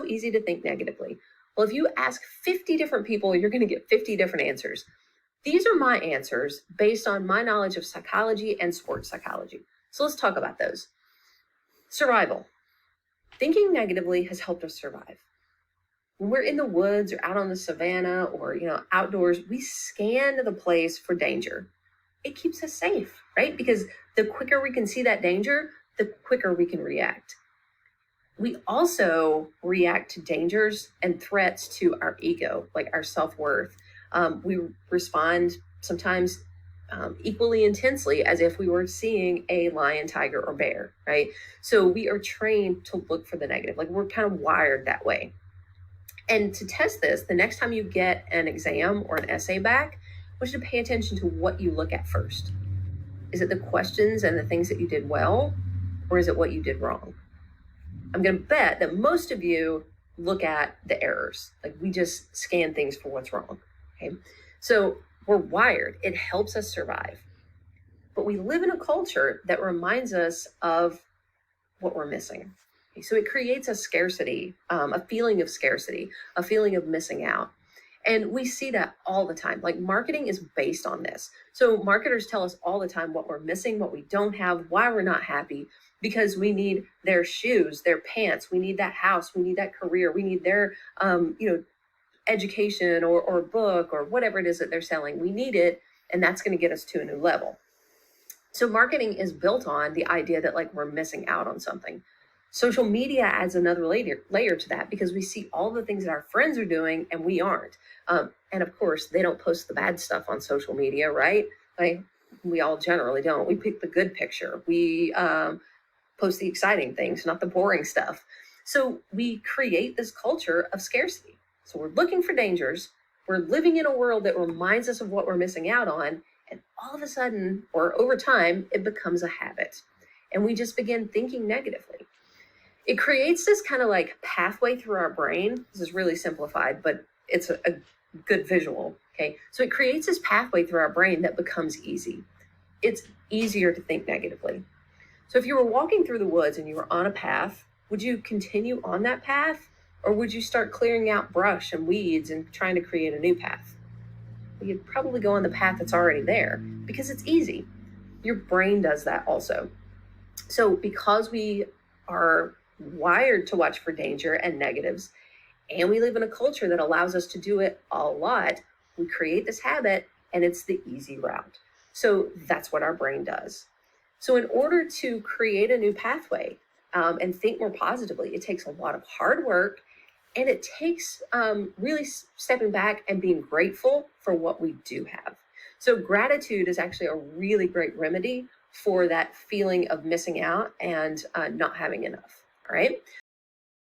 so easy to think negatively? Well, if you ask 50 different people, you're going to get 50 different answers. These are my answers based on my knowledge of psychology and sports psychology. So let's talk about those. Survival. Thinking negatively has helped us survive. When we're in the woods or out on the savannah or outdoors, we scan the place for danger. It keeps us safe, right? Because the quicker we can see that danger, the quicker we can react. We also react to dangers and threats to our ego, like our self-worth. We respond sometimes equally intensely as if we were seeing a lion, tiger, or bear, right? So we are trained to look for the negative. Like we're kind of wired that way. And to test this, the next time you get an exam or an essay back, I want you to pay attention to what you look at first. Is it the questions and the things that you did well, or is it what you did wrong? I'm going to bet that most of you look at the errors. Like we just scan things for what's wrong. Okay. So we're wired. It helps us survive. But we live in a culture that reminds us of what we're missing. Okay? So it creates a scarcity, a feeling of scarcity, a feeling of missing out. And we see that all the time. Like marketing is based on this. So marketers tell us all the time what we're missing, what we don't have, why we're not happy, because we need their shoes, their pants, we need that house, we need that career, we need their, education or book or whatever it is that they're selling. We need it, and that's going to get us to a new level. So marketing is built on the idea that like we're missing out on something. Social media adds another layer to that because we see all the things that our friends are doing and we aren't. And of course, they don't post the bad stuff on social media, right? Like we all generally don't. We pick the good picture. We post the exciting things, not the boring stuff. So we create this culture of scarcity. So we're looking for dangers. We're living in a world that reminds us of what we're missing out on. And all of a sudden, or over time, it becomes a habit. And we just begin thinking negatively. It creates this kind of like pathway through our brain. This is really simplified, but it's a good visual. Okay. So it creates this pathway through our brain that becomes easy. It's easier to think negatively. So if you were walking through the woods and you were on a path, would you continue on that path? Or would you start clearing out brush and weeds and trying to create a new path? Well, you'd probably go on the path that's already there because it's easy. Your brain does that also. So because we are wired to watch for danger and negatives, and we live in a culture that allows us to do it a lot, we create this habit and it's the easy route. So that's what our brain does. So in order to create a new pathway and think more positively, it takes a lot of hard work, and it takes really stepping back and being grateful for what we do have. So gratitude is actually a really great remedy for that feeling of missing out and not having enough. All right.